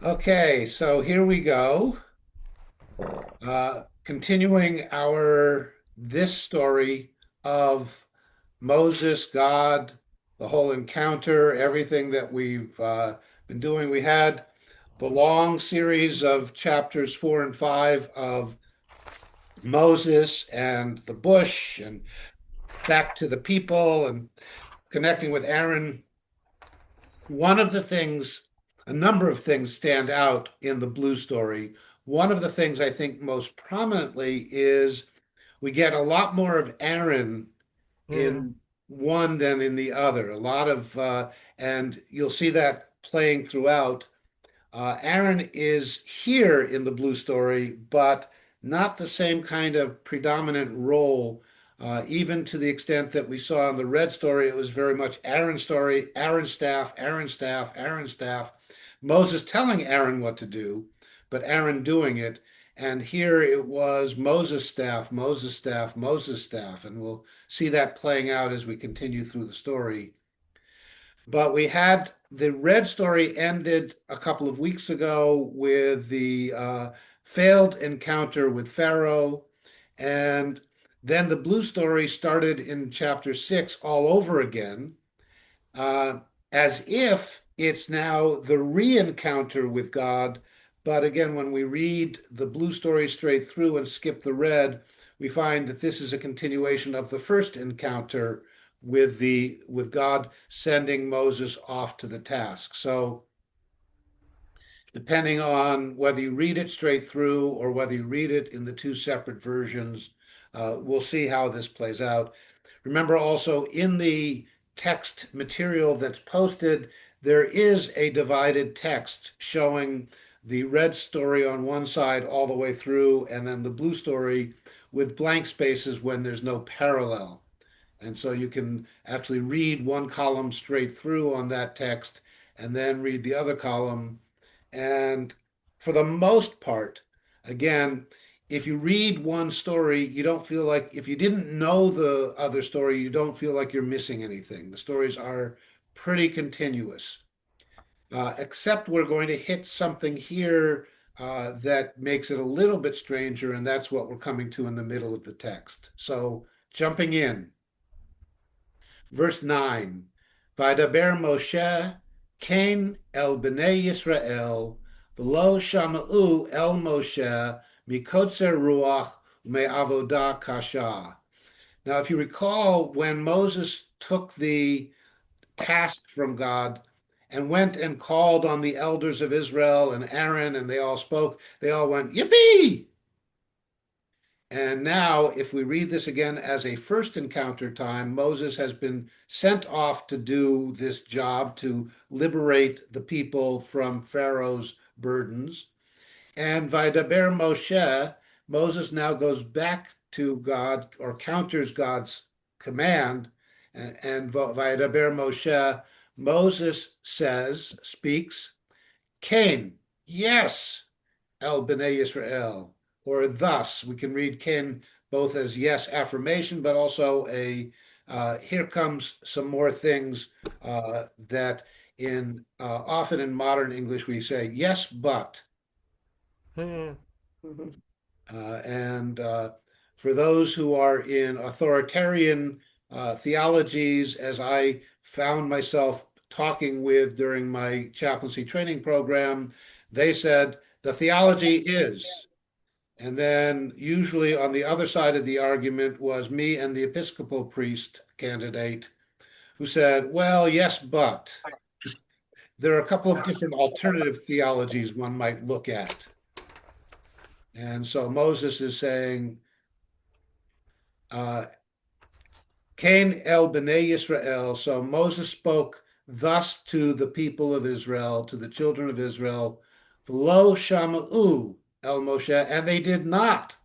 Okay, so here we go. Continuing our this story of Moses, God, the whole encounter, everything that we've been doing. We had the long series of chapters 4 and 5 of Moses and the bush and back to the people and connecting with Aaron. One of the things, a number of things stand out in the blue story. One of the things I think most prominently is we get a lot more of Aaron Hmm. in one than in the other. A lot of, and you'll see that playing throughout. Aaron is here in the blue story, but not the same kind of predominant role, even to the extent that we saw in the red story. It was very much Aaron's story, Aaron's staff, Aaron's staff, Aaron's staff. Moses telling Aaron what to do, but Aaron doing it. And here it was Moses' staff, Moses' staff, Moses' staff. And we'll see that playing out as we continue through the story. But we had the red story ended a couple of weeks ago with the failed encounter with Pharaoh. And then the blue story started in chapter 6 all over again, uh, as if it's now the re-encounter with God. But again, when we read the blue story straight through and skip the red, we find that this is a continuation of the first encounter with God sending Moses off to the task. So depending on whether you read it straight through or whether you read it in the two separate versions, we'll see how this plays out. Remember also in the text material that's posted, there is a divided text showing the red story on one side all the way through, and then the blue story with blank spaces when there's no parallel. And so you can actually read one column straight through on that text and then read the other column. And for the most part, again, if you read one story, you don't feel like, if you didn't know the other story, you don't feel like you're missing anything. The stories are pretty continuous, except we're going to hit something here that makes it a little bit stranger, and that's what we're coming to in the middle of the text. So, jumping in, verse 9, Vaydaber Moshe Cain el bnei Yisrael v'lo shama'u el Moshe mikotzer ruach me'avodah kasha. Now, if you recall, when Moses took the task from God and went and called on the elders of Israel and Aaron, and they all spoke, they all went, Yippee! And now, if we read this again as a first encounter time, Moses has been sent off to do this job to liberate the people from Pharaoh's burdens. And Vaidaber Moshe, Moses now goes back to God or counters God's command. And Vaidaber Moshe, Moses says, speaks, Cain, yes, El Bnei Israel, or thus. We can read Cain both as yes, affirmation, but also a here comes some more things that in often in modern English we say yes, but. Hmm. And for those who are in authoritarian theologies, as I found myself talking with during my chaplaincy training program, they said the theology is. And then, usually on the other side of the argument, was me and the Episcopal priest candidate who said, well, yes, but there are a couple of different alternative theologies one might look at. And so Moses is saying, uh, Cain el bnei Yisrael. So Moses spoke thus to the people of Israel, to the children of Israel, V'lo shama'u el Moshe, and they did not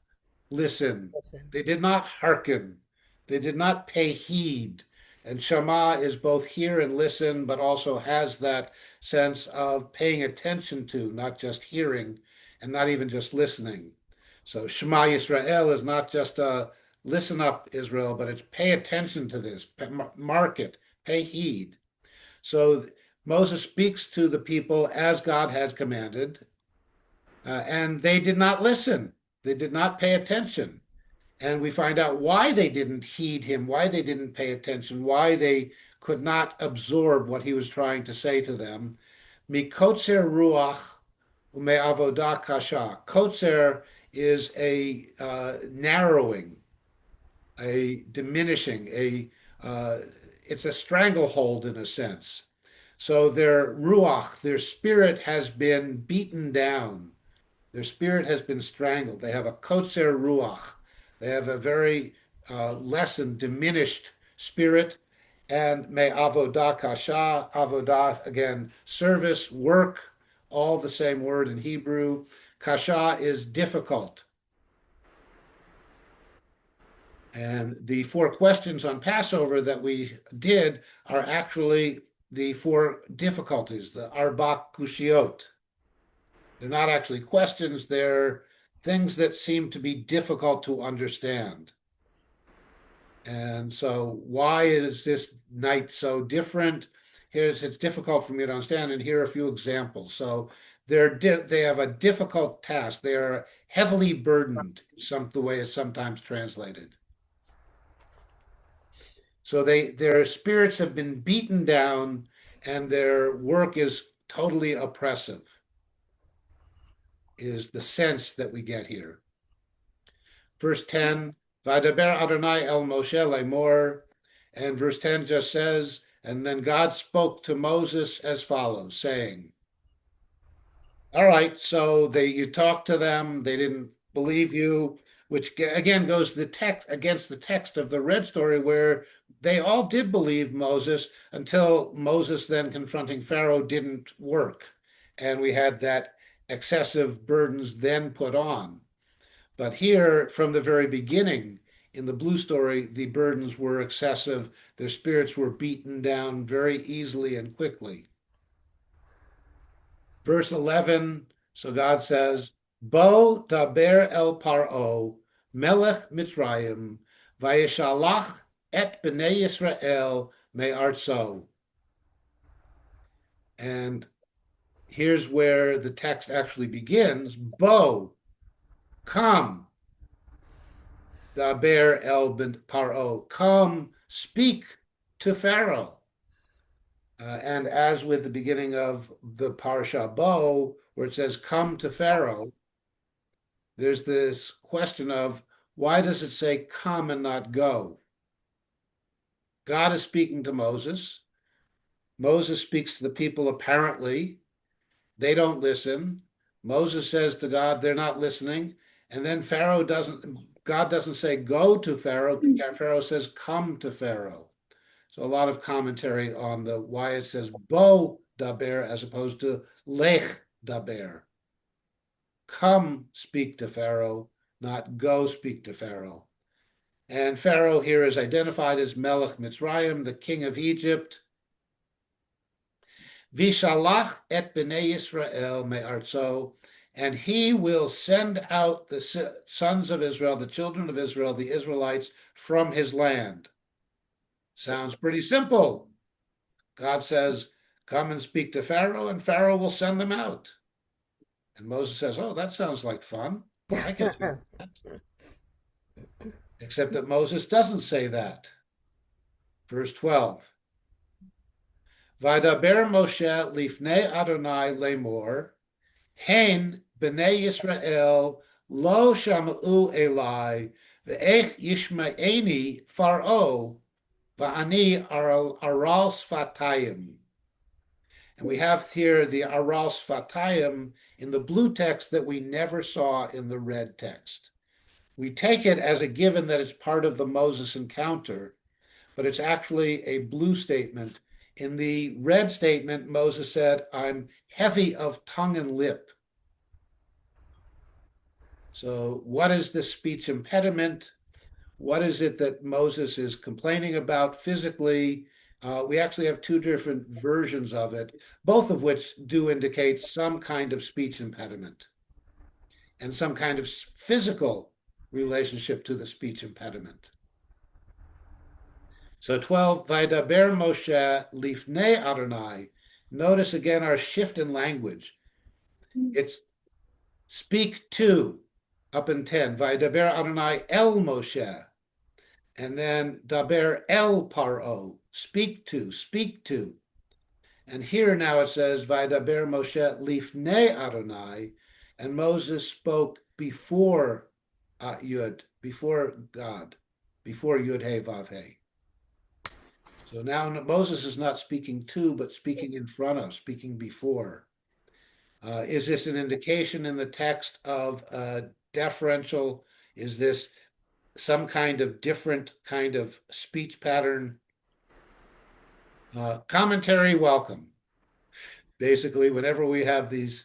listen. Listen. They did not hearken. They did not pay heed. And Shema is both hear and listen, but also has that sense of paying attention to, not just hearing and not even just listening. So Shema Yisrael is not just a listen up, Israel, but it's pay attention to this, mark it, pay heed. So Moses speaks to the people as God has commanded, and they did not listen. They did not pay attention. And we find out why they didn't heed him, why they didn't pay attention, why they could not absorb what he was trying to say to them. Mikotzer ruach ume'avodah kasha. Kotzer is a narrowing, a diminishing, a it's a stranglehold in a sense. So their ruach, their spirit has been beaten down. Their spirit has been strangled. They have a kotzer ruach. They have a very lessened, diminished spirit. And may avodah kasha, avodah, again, service, work, all the same word in Hebrew. Kasha is difficult. And the four questions on Passover that we did are actually the four difficulties, the arba kushiot. They're not actually questions, they're things that seem to be difficult to understand. And so, why is this night so different? It's difficult for me to understand, and here are a few examples. So, they have a difficult task. They are heavily burdened, the way it's sometimes translated. So their spirits have been beaten down, and their work is totally oppressive, is the sense that we get here. Verse 10, Vadaber Adonai el Moshe lemor, and verse 10 just says, and then God spoke to Moses as follows, saying, all right, so you talked to them, they didn't believe you, which again goes the text against the text of the red story where they all did believe Moses until Moses then confronting Pharaoh didn't work. And we had that excessive burdens then put on. But here, from the very beginning, in the blue story, the burdens were excessive. Their spirits were beaten down very easily and quickly. Verse 11, so God says, Bo daber el paro, melech Mitzrayim, vayeshalach et bnei Yisrael me'artzo. And here's where the text actually begins. Bo, come, daber el paro, come, speak to Pharaoh. And as with the beginning of the Parsha Bo, where it says, come to Pharaoh, there's this question of why does it say come and not go? God is speaking to Moses. Moses speaks to the people apparently. They don't listen. Moses says to God, they're not listening. And then God doesn't say go to Pharaoh. Pharaoh says come to Pharaoh. So a lot of commentary on the why it says bo daber as opposed to lech daber. Come speak to Pharaoh, not go speak to Pharaoh. And Pharaoh here is identified as Melech Mitzrayim, the king of Egypt. Vishalach et bnei Yisrael me'artzo, and he will send out the sons of Israel, the children of Israel, the Israelites, from his land. Sounds pretty simple. God says, come and speak to Pharaoh, and Pharaoh will send them out. And Moses says, oh, that sounds like fun. I can do that. Except that Moses doesn't say that. Verse 12. Vadaber Moshe lifnei Adonai lemor, hen bnei Yisrael lo sham'u elai, ve'ech yishma'eni Pharaoh, va'ani aral sfatayim. And we have here the aral sfatayim in the blue text that we never saw in the red text. We take it as a given that it's part of the Moses encounter, but it's actually a blue statement. In the red statement, Moses said, I'm heavy of tongue and lip. So, what is this speech impediment? What is it that Moses is complaining about physically? We actually have two different versions of it, both of which do indicate some kind of speech impediment and some kind of physical relationship to the speech impediment. So 12, Vaidaber Moshe lifnei Adonai, Notice again our shift in language. It's speak to up in 10. Vaydaber Adonai el Moshe. And then daber el paro, speak to, speak to. And here now it says, Vaydaber Moshe lifnei Adonai, and Moses spoke before Yud, before God, before Yud He Vav He. So now Moses is not speaking to, but speaking in front of, speaking before. Is this an indication in the text of deferential? Is this some kind of different kind of speech pattern? Commentary, welcome. Basically, whenever we have these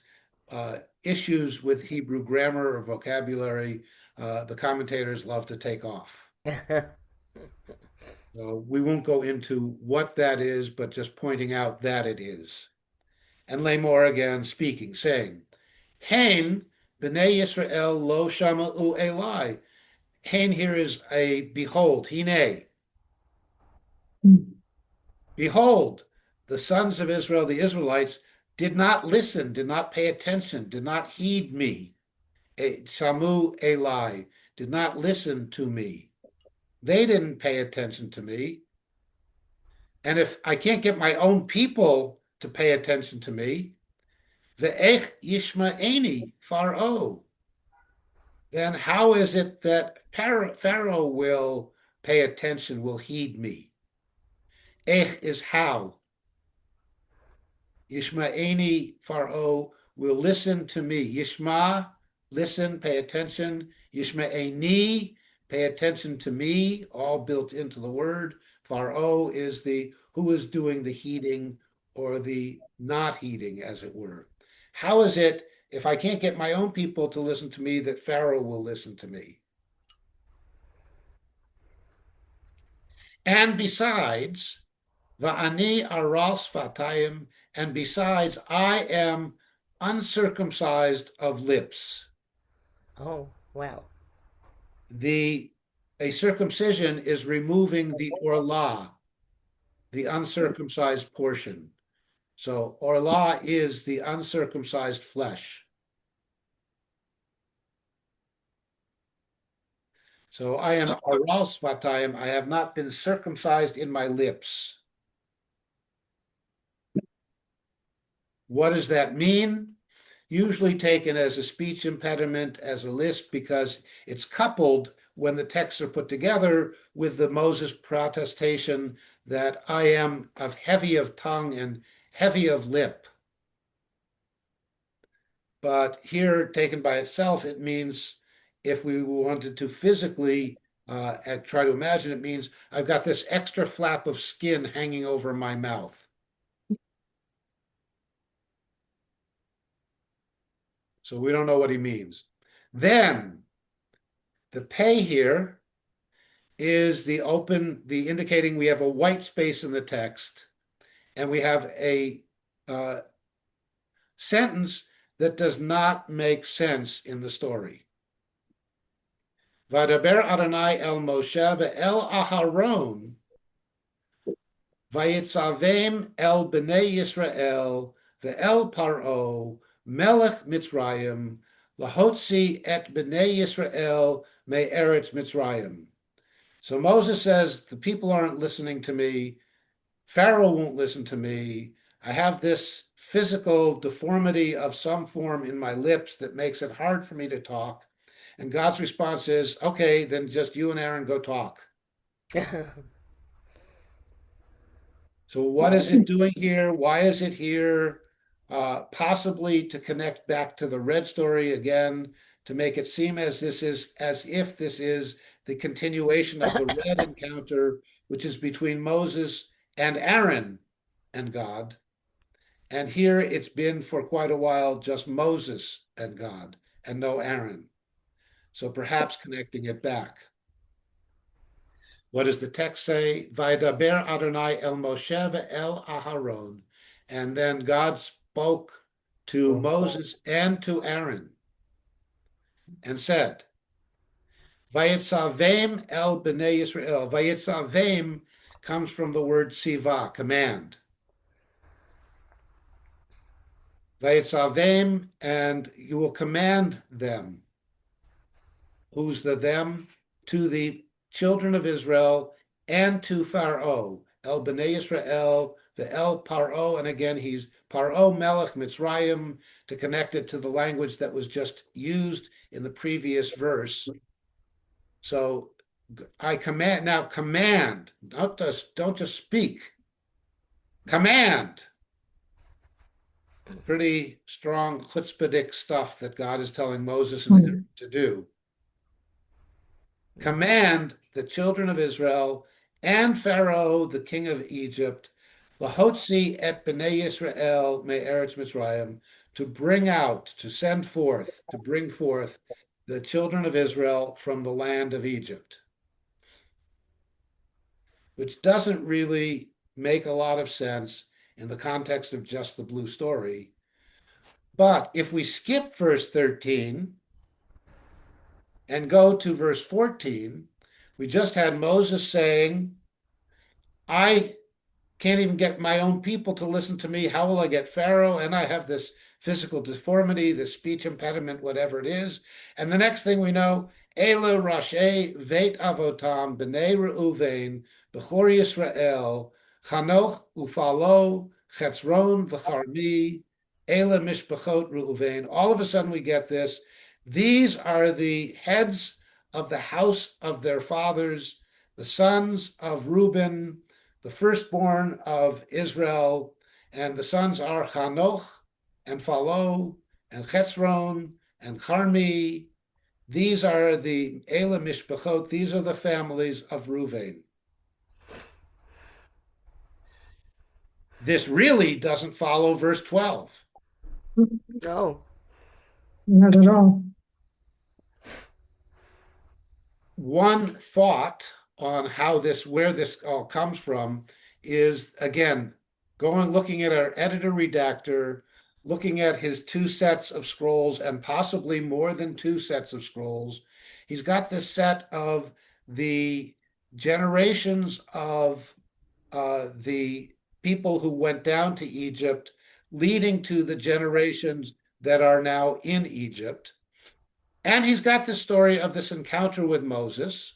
issues with Hebrew grammar or vocabulary, the commentators love to take off. We won't go into what that is, but just pointing out that it is. And Lamor again speaking, saying, Hain, B'nai Yisrael lo shama'u Eli. Hain here is a behold, hine. Behold, the sons of Israel, the Israelites, did not listen, did not pay attention, did not heed me. Shamu Eli, did not listen to me. They didn't pay attention to me. And if I can't get my own people to pay attention to me, ve'ech yishma'eni Pharaoh, then how is it that Pharaoh will pay attention, will heed me? Ech is how. Yishma'eni Pharaoh will listen to me. Yishma, listen, pay attention. Yishma'eni, pay attention to me, all built into the word. Pharaoh is the who is doing the heeding or the not heeding, as it were. How is it if I can't get my own people to listen to me that Pharaoh will listen to me? And besides, va'ani aras fatayim, and besides, I am uncircumcised of lips. Oh, wow. A circumcision is removing the orlah, the uncircumcised portion. So orlah is the uncircumcised flesh. So I am aras fatayim, I have not been circumcised in my lips. What does that mean? Usually taken as a speech impediment, as a lisp, because it's coupled when the texts are put together with the Moses protestation that I am of heavy of tongue and heavy of lip. But here, taken by itself, it means if we wanted to physically try to imagine, it means I've got this extra flap of skin hanging over my mouth. So we don't know what he means. Then the pay here is the indicating we have a white space in the text, and we have a sentence that does not make sense in the story. Vadaber Adonai el Moshe ve'el Aharon vayitzavem el b'nei Yisrael ve'el Paro melech Mitzrayim lahotzi et b'nei Yisrael me'eretz Mitzrayim. So Moses says, the people aren't listening to me. Pharaoh won't listen to me. I have this physical deformity of some form in my lips that makes it hard for me to talk. And God's response is, okay, then just you and Aaron go talk. So what is it doing here? Why is it here? Possibly to connect back to the red story again, to make it seem as if this is the continuation of the red encounter, which is between Moses and Aaron and God. And here it's been for quite a while just Moses and God and no Aaron. So perhaps connecting it back. What does the text say? Vaydaber Adonai el Moshe ve'el Aharon. And then God spoke to Moses and to Aaron and said, Vayitzavem el b'nei Yisrael. Vayitzavem comes from the word siva, command. Vayitzavim, and you will command them. Who's the them? To the children of Israel and to Pharaoh, El Bnei Israel, the El Paro, and again he's Paro Melech Mitzrayim to connect it to the language that was just used in the previous verse. So I command now. Command, don't just speak. Command. Pretty strong chutzpahdik stuff that God is telling Moses and Aaron to do. Command the children of Israel and Pharaoh, the king of Egypt, Lahotzi et bnei Israel me'eretz Mitzrayim, to bring out, to send forth, to bring forth the children of Israel from the land of Egypt, which doesn't really make a lot of sense in the context of just the blue story. But if we skip verse 13 and go to verse 14, we just had Moses saying, I can't even get my own people to listen to me. How will I get Pharaoh? And I have this physical deformity, this speech impediment, whatever it is. And the next thing we know, Elu Rashi Veit Avotam B'nei Reuven B'chor Yisrael Chanoch Ufalo Chetzron V'charmi Ela Mishpachot Reuven. All of a sudden we get this. These are the heads of the house of their fathers, the sons of Reuben, the firstborn of Israel, and the sons are Chanoch and Phalo and Chetzron and Charmi. These are the Ela Mishpachot, these are the families of Reuven. This really doesn't follow verse 12. No. Not at all. One thought on where this all comes from is, again, looking at our editor redactor, looking at his two sets of scrolls and possibly more than two sets of scrolls. He's got this set of the generations of the people who went down to Egypt, leading to the generations that are now in Egypt. And he's got this story of this encounter with Moses.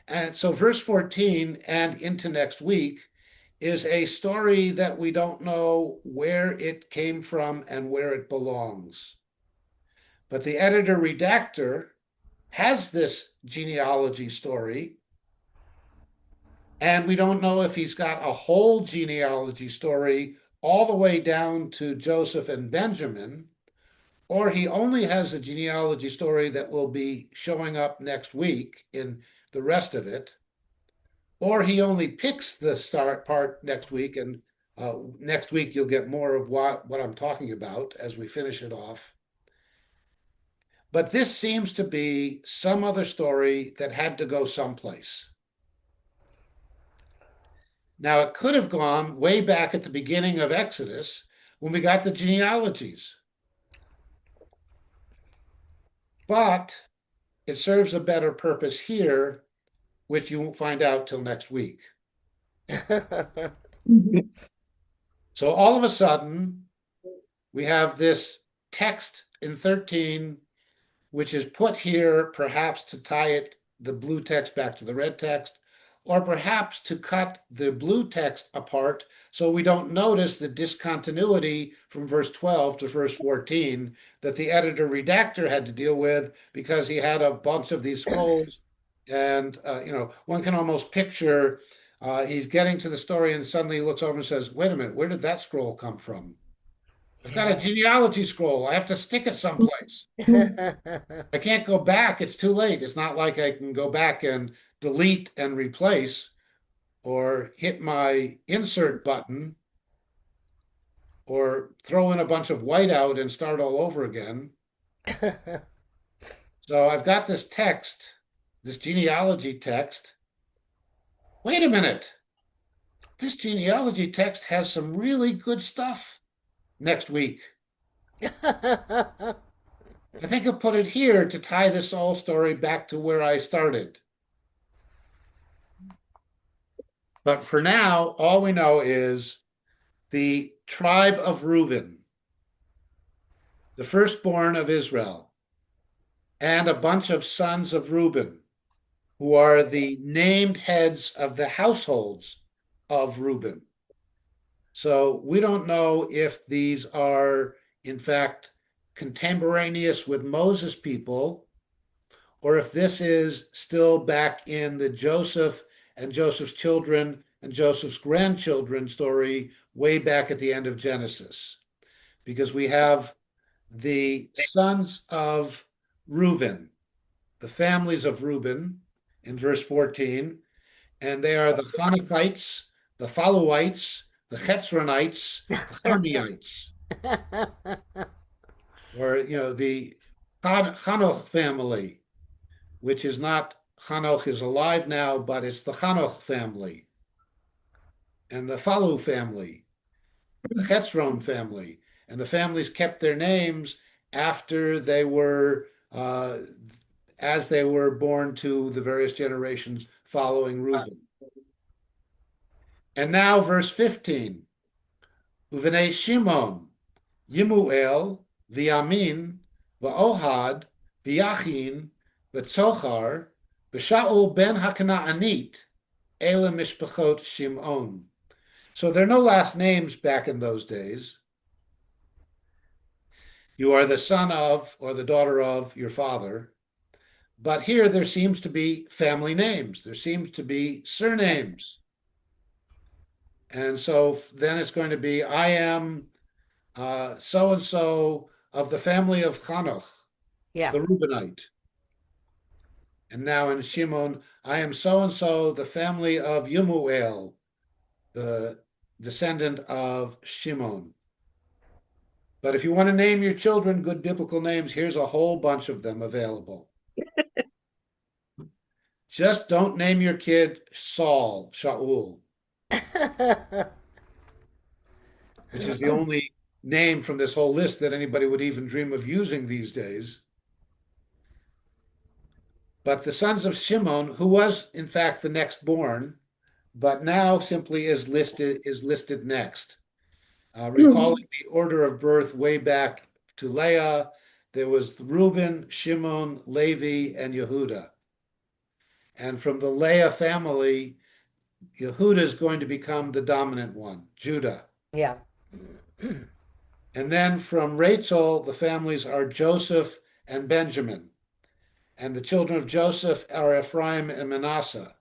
And so, verse 14 and into next week is a story that we don't know where it came from and where it belongs. But the editor redactor has this genealogy story, and we don't know if he's got a whole genealogy story all the way down to Joseph and Benjamin, or he only has a genealogy story that will be showing up next week in the rest of it, or he only picks the start part next week, and next week you'll get more of what I'm talking about as we finish it off. But this seems to be some other story that had to go someplace. Now, it could have gone way back at the beginning of Exodus when we got the genealogies. But it serves a better purpose here, which you won't find out till next week. So all of a sudden, we have this text in 13, which is put here perhaps to tie the blue text back to the red text, or perhaps to cut the blue text apart so we don't notice the discontinuity from verse 12 to verse 14 that the editor redactor had to deal with because he had a bunch of these scrolls. And, one can almost picture he's getting to the story and suddenly he looks over and says, wait a minute, where did that scroll come from? I've got a genealogy scroll. I have to stick it someplace. I can't go back. It's too late. It's not like I can go back and delete and replace or hit my insert button or throw in a bunch of whiteout and start all over again. So I've got this text, this genealogy text. Wait a minute. This genealogy text has some really good stuff next week. I think I'll put it here to tie this whole story back to where I started. But for now, all we know is the tribe of Reuben. the firstborn of Israel, and a bunch of sons of Reuben, who are the named heads of the households of Reuben. So we don't know if these are, in fact, contemporaneous with Moses' people, or if this is still back in the Joseph and Joseph's children and Joseph's grandchildren story way back at the end of Genesis. Because we have the sons of Reuben, the families of Reuben in verse 14, and they are the Hanathites, the Phalluites, the Chetzronites, the Carmiites, or the Chanoch family, which is not Chanoch is alive now, but it's the Chanoch family, and the Phallu family, the Chetzron family, and the families kept their names after they were as they were born to the various generations following Reuben. And now, verse 15, Uvnei Shimon, Yimuel, V'Yamin, V'Ohad, V'Yachin, V'Tzochar, V'Shaul ben HaKanaanit, Ele Mishpachot Shimon. So there are no last names back in those days. You are the son of or the daughter of your father. But here there seems to be family names. There seems to be surnames. And so then it's going to be, I am so-and-so of the family of Chanoch, Yeah. the Reubenite. And now in Shimon, I am so-and-so, the family of Yemuel, the descendant of Shimon. But if you want to name your children good biblical names, here's a whole bunch of them available. Just don't name your kid Saul, Shaul, which is the only name from this whole list that anybody would even dream of using these days. But the sons of Shimon, who was in fact the next born, but now simply is listed next. Recalling the order of birth way back to Leah, there was Reuben, Shimon, Levi, and Yehuda. And from the Leah family, Yehuda is going to become the dominant one, Judah. Yeah. And then from Rachel, the families are Joseph and Benjamin. And the children of Joseph are Ephraim and Manasseh.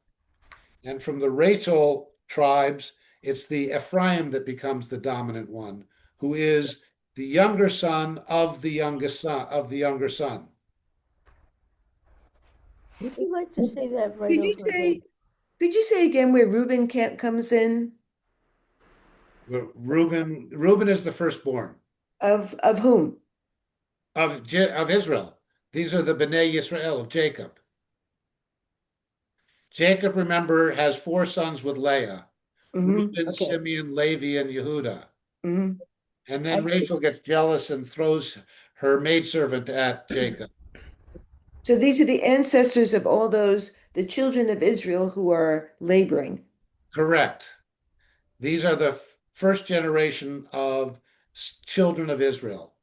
And from the Rachel tribes, it's the Ephraim that becomes the dominant one, who is the younger son of the youngest son of the younger son. Would you like to say that right Could you over say, again? could you say again where Reuben comes in? Reuben is the firstborn Of whom? of Israel. These are the Bnei Yisrael of Jacob. Jacob, remember, has four sons with Leah: Reuben, Okay. Simeon, Levi, and Yehuda. hmm And then Rachel gets jealous and throws her maidservant at Jacob. So these are the ancestors of all those, the children of Israel who are laboring. Correct. These are the first generation of children of Israel,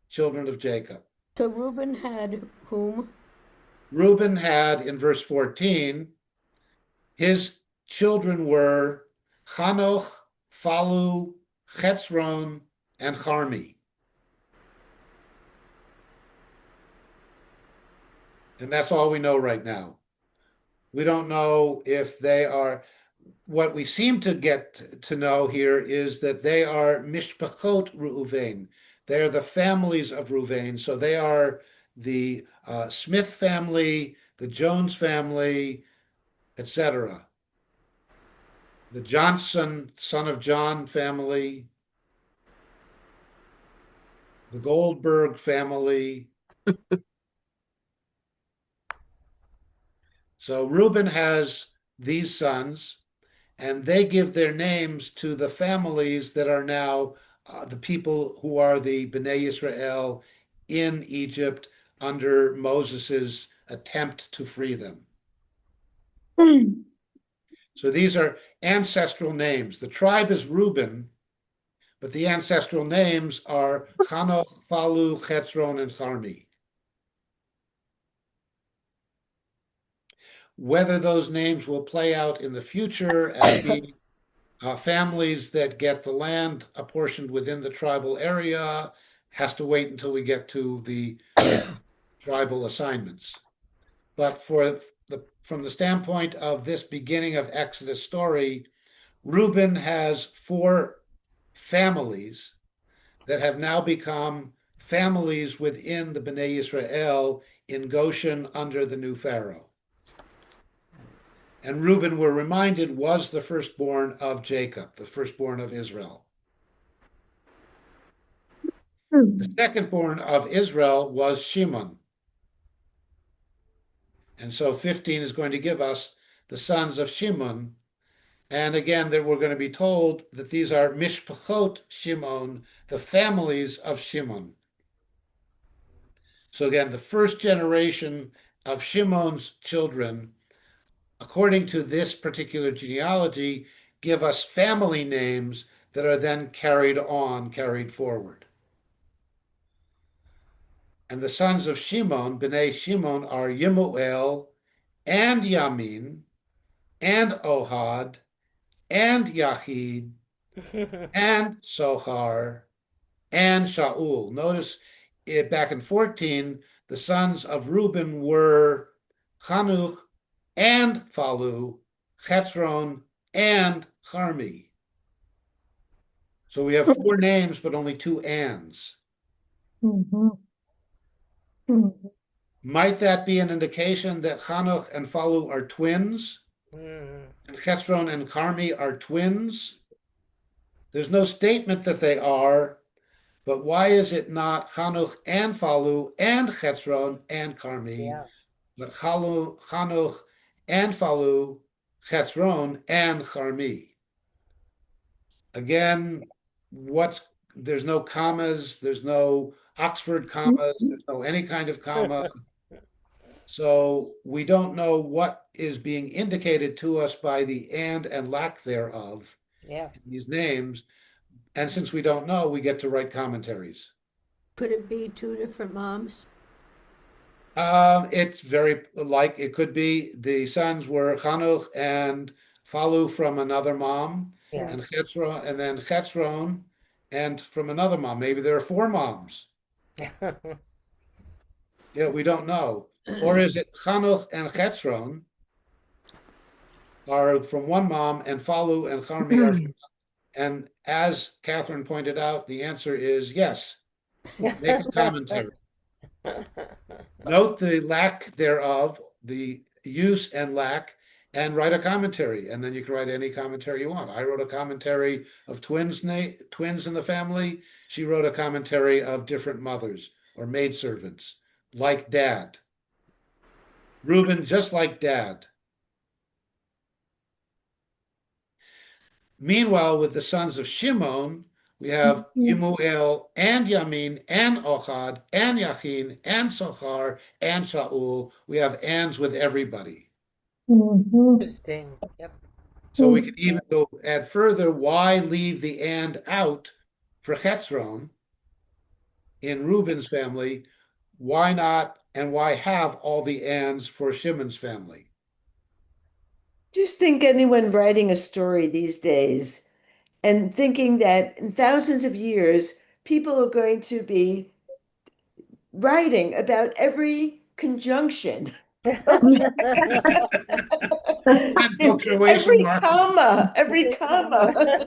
children of Jacob. So Reuben had whom? Reuben had, in verse 14, his children were Chanoch, Phallu, Chetzron, and Charmi. And that's all we know right now. We don't know if they are, what we seem to get to know here is that they are Mishpachot Reuven. They are the families of Reuven. So they are the Smith family, the Jones family, etc. The Johnson, son of John family, the Goldberg family. So Reuben has these sons, and they give their names to the families that are now the people who are the Bnei Yisrael in Egypt under Moses's attempt to free them. So these are ancestral names. The tribe is Reuben, but the ancestral names are Chanoch, Phalu, Chetzron, and Charmi. Whether those names will play out in the future as being families that get the land apportioned within the tribal area has to wait until we get to the tribal assignments. But from the standpoint of this beginning of Exodus story, Reuben has 4 families that have now become families within the Bnei Israel in Goshen under the new Pharaoh. And Reuben, we're reminded, was the firstborn of Jacob, the firstborn of Israel. The secondborn of Israel was Shimon. And so 15 is going to give us the sons of Shimon. And again, that we're going to be told that these are Mishpachot Shimon, the families of Shimon. So again, the first generation of Shimon's children, according to this particular genealogy, give us family names that are then carried forward. And the sons of Shimon, Bnei Shimon, are Yemuel and Yamin and Ohad and Yachid and Sochar and Shaul. Notice it back in 14, the sons of Reuben were Chanuch and Phalu, Chetzron and Charmi. So we have 4 names, but only 2 ands. Might that be an indication that Chanuch and Phalu are twins? And Chetzron and Carmi are twins? There's no statement that they are, but why is it not Chanuch and Phalu and Chetzron and Carmi, Yeah. but Chanuch and Phalu, Chetzron and Carmi? Again, there's no commas, there's no Oxford commas, there's no any kind of comma. So we don't know what is being indicated to us by the and lack thereof Yeah. in these names. And since we don't know, we get to write commentaries. Could it be 2 different moms? It's very like it could be the sons were Chanuch and Phalu from another mom, Yeah. and Chetzron, and then Chetzron and from another mom. Maybe there are 4 moms. Yeah, we don't know. Or is it Chanuch and Chetzron are from one mom, and Phalu and Charmi are from, and as Catherine pointed out, the answer is yes. Make a commentary. Note the lack thereof, the use and lack, and write a commentary. And then you can write any commentary you want. I wrote a commentary of twins in the family. She wrote a commentary of different mothers or maidservants, like Dad. Reuben, just like Dad. Meanwhile, with the sons of Shimon, we have Yemuel and Yamin and Ochad and Yachin and Sochar and Shaul. We have ands with everybody. Interesting. Yep. So we could even go add further. Why leave the and out for Chetzron in Reuben's family? Why not? And why have all the ands for Shimon's family? Just think anyone writing a story these days and thinking that in thousands of years, people are going to be writing about every conjunction, And punctuation every mark. comma, every comma.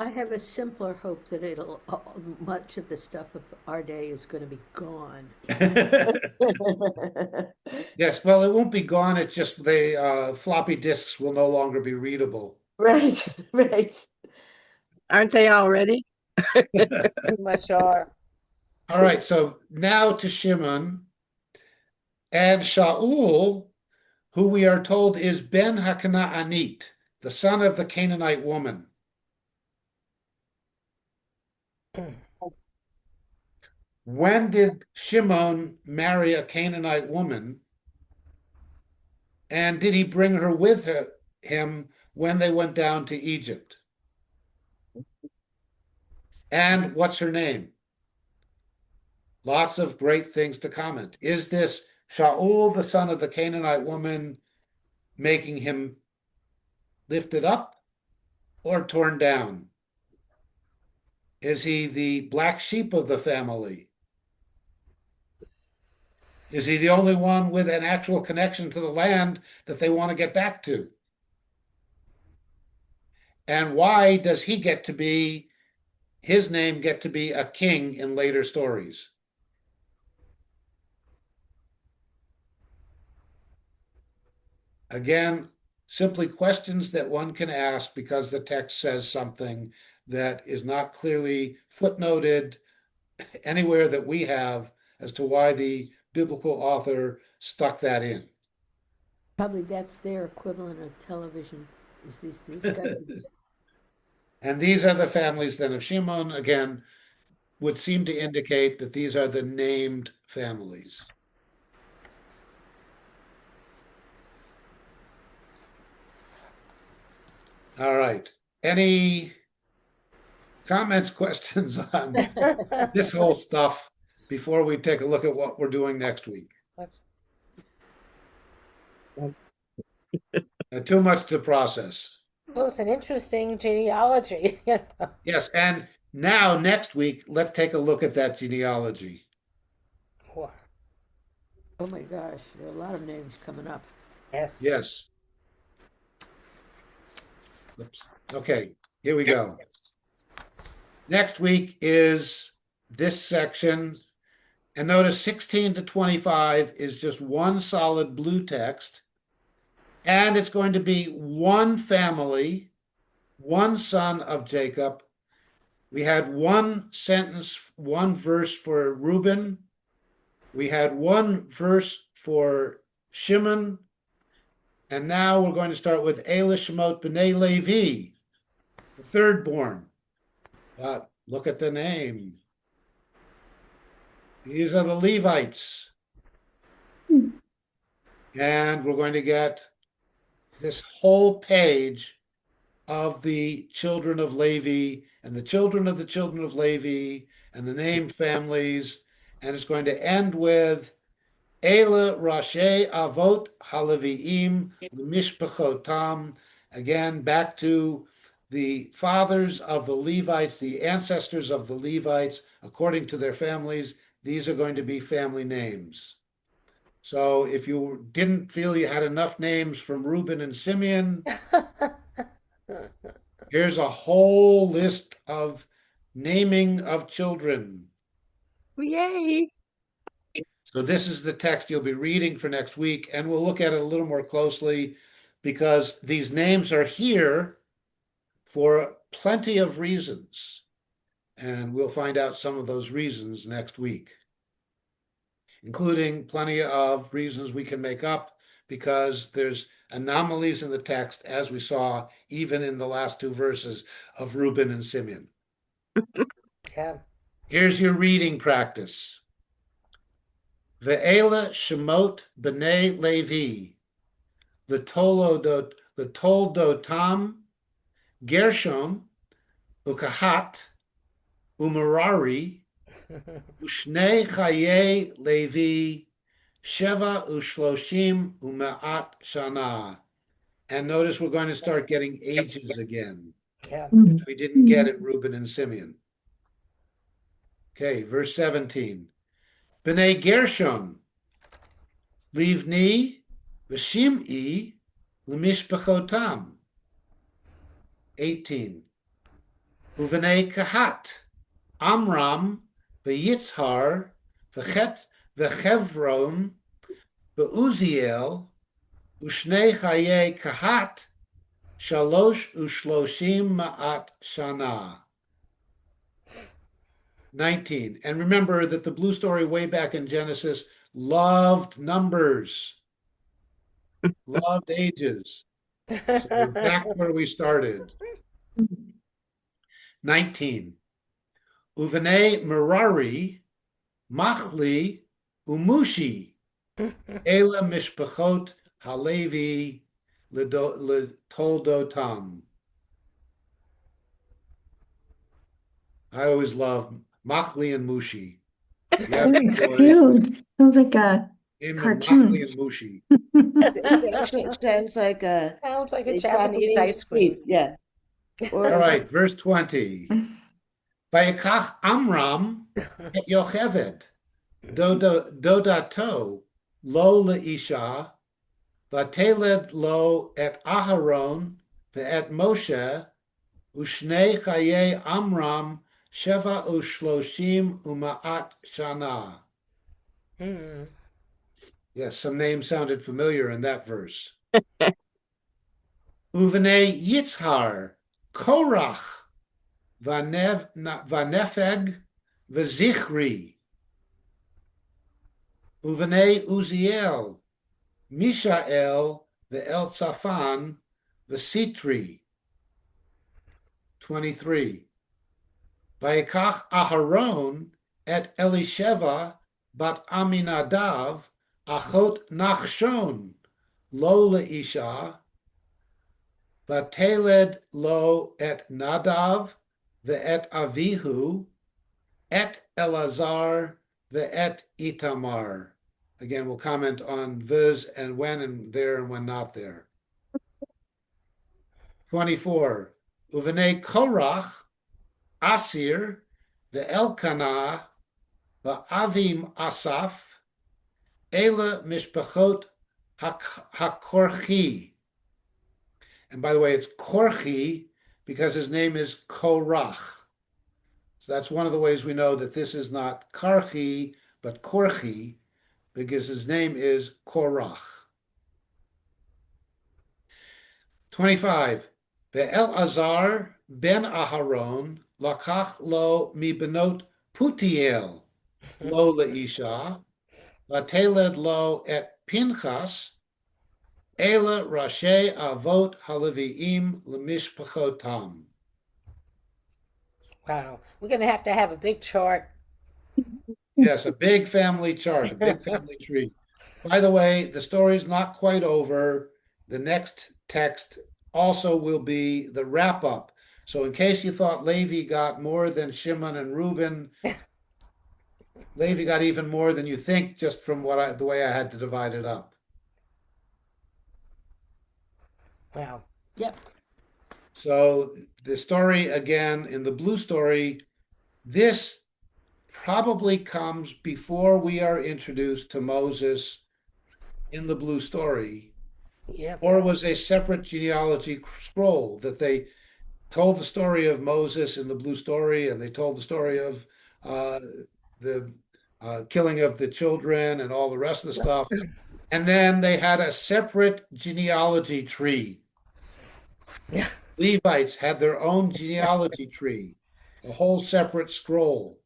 I have a simpler hope that much of the stuff of our day is going to be gone. Yes, well, it won't be gone. It's just the floppy disks will no longer be readable. Right, right. Aren't they already? Pretty much are. All right, so now to Shimon and Shaul, who we are told is Ben HaKanaanit, the son of the Canaanite woman. When did Shimon marry a Canaanite woman? And did he bring her with him when they went down to Egypt? And what's her name? Lots of great things to comment. Is this Shaul, the son of the Canaanite woman, making him lifted up or torn down? Is he the black sheep of the family? Is he the only one with an actual connection to the land that they want to get back to? And why does he get to be, his name get to be a king in later stories? Again, simply questions that one can ask because the text says something that is not clearly footnoted anywhere that we have as to why the biblical author stuck that in. Probably that's their equivalent of television, is these discussions. And these are the families then of Shimon, again, would seem to indicate that these are the named families. All right. Any comments, questions on this whole stuff before we take a look at what we're doing next week? Too much to process. Well, it's an interesting genealogy. Yes, and now next week, let's take a look at that genealogy. Oh my gosh, there are a lot of names coming up. Yes. Yes. Oops. Okay, here we go. Next week is this section. And notice 16 to 25 is just one solid blue text. And it's going to be one family, one son of Jacob. We had one sentence, one verse for Reuben. We had one verse for Shimon. And now we're going to start with Elah Shemot B'nai Levi, the third born. Look at the name. These are the Levites. And we're going to get this whole page of the children of Levi and the children of the children of Levi and the named families. And it's going to end with Elah Rashi Avot Haleviim Mishpachotam. Again, back to the fathers of the Levites, the ancestors of the Levites, according to their families. These are going to be family names. So if you didn't feel you had enough names from Reuben and Simeon, here's a whole list of naming of children. Yay. So this is the text you'll be reading for next week, and we'll look at it a little more closely because these names are here for plenty of reasons, and we'll find out some of those reasons next week, including plenty of reasons we can make up because there's anomalies in the text, as we saw even in the last two verses of Reuben and Simeon. Yeah. Here's your reading practice. Ve'ela Shemot B'nai Levi, L'toldotam, Gershom, Ukahat, Umerari, Ushnei Chaye Levi, Sheva Ushloshim Ume'at Shana. And notice we're going to start getting ages again, Yeah. which we didn't get in Reuben and Simeon. Okay, verse 17. B'nai Gershom, Livni, V'shim'i, L'mishpachotam. 18. Uvenei Kahat, Amram, V'yitzhar, V'chevron, V'uziel, Ushnei Chaye Kahat, Shalosh Ushloshim Ma'at Shana. 19. And remember that the blue story way back in Genesis loved numbers, loved ages. So we're back where we started. 19. Uvene Merari, Machli, Umushi, Ela Mishpachot Halevi Letoldotam. I always love Machli and Mushi. Yeah, boy, Dude, sounds like a him and Machli cartoon. and Mushi. It actually sounds like Sounds like a a Japanese Japanese ice cream. sweet, yeah. All Or right, verse 20. Vayikach Amram et Yocheved, Dodato, lo leisha, vateled lo et Aharon, ve'et Moshe, Ushnei chaye Amram, Sheva ushloshim uma'at shana. Hmm. Yes, some names sounded familiar in that verse. Uvnei Yitzhar, Korach, Vanefeg, Vezichri. Uvnei Uziel, Mishael, Ve'elzaphan, Vesitri. 23. Vayikach Aharon et Elisheva bat Aminadav, Achot Nachshon, lo leisha, Vateled lo et Nadav, ve'et Avihu, et Elazar, ve'et Itamar. Again, we'll comment on viz and when and there and when not there. 24. Uvnei Korach, Asir, ve'Elkanah, ve'Avim Asaph, Ela Mishpachot HaKorchi. And by the way, it's Korchi because his name is Korach. So that's one of the ways we know that this is not Karchi, but Korchi, because his name is Korach. 25. Ve'elazar ben Aharon lakach lo mi benot Putiel lo leisha, vateled lo et Pinchas, Ela Rashi Avot Haleviim Lemishpachotam. Wow. We're going to have a big chart. Yes, a big family chart, a big family tree. By the way, the story's not quite over. The next text also will be the wrap up. So, in case you thought Levi got more than Shimon and Reuben, Levi got even more than you think just from the way I had to divide it up. Wow. Yep. So, the story again in the blue story, this probably comes before we are introduced to Moses in the blue story, Yeah. or was a separate genealogy scroll that they told the story of Moses in the blue story, and they told the story of the killing of the children and all the rest of the stuff. And then they had a separate genealogy tree. Levites had their own genealogy tree, a whole separate scroll.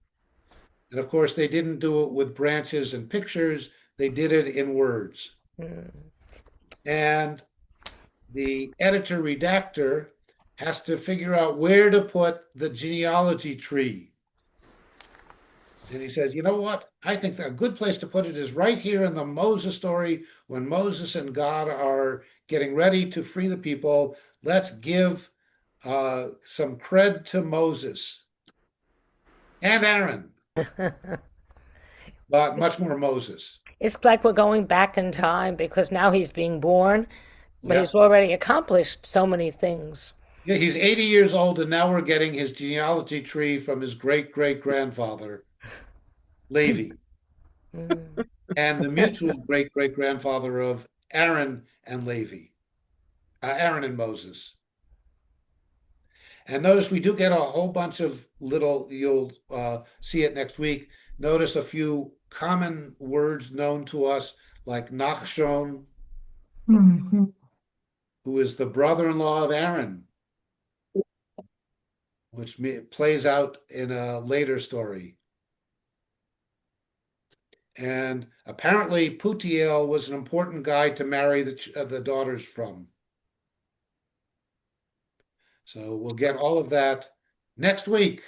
And of course, they didn't do it with branches and pictures, they did it in words. And the editor redactor has to figure out where to put the genealogy tree. And he says, you know what? I think a good place to put it is right here in the Moses story when Moses and God are getting ready to free the people. Let's give some cred to Moses and Aaron, but much more Moses. It's like we're going back in time because now he's being born, but Yeah. he's already accomplished so many things. Yeah, he's 80 years old, and now we're getting his genealogy tree from his great great grandfather, Levi, and the mutual great great grandfather of Aaron and Levi, Aaron and Moses. And notice we do get a whole bunch of little, you'll see it next week. Notice a few common words known to us, like Nachshon, Mhm. who is the brother in law of Aaron, which plays out in a later story. And apparently, Putiel was an important guy to marry the daughters from. So we'll get all of that next week.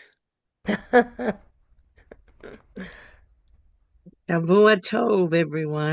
Shavua Tov, everyone.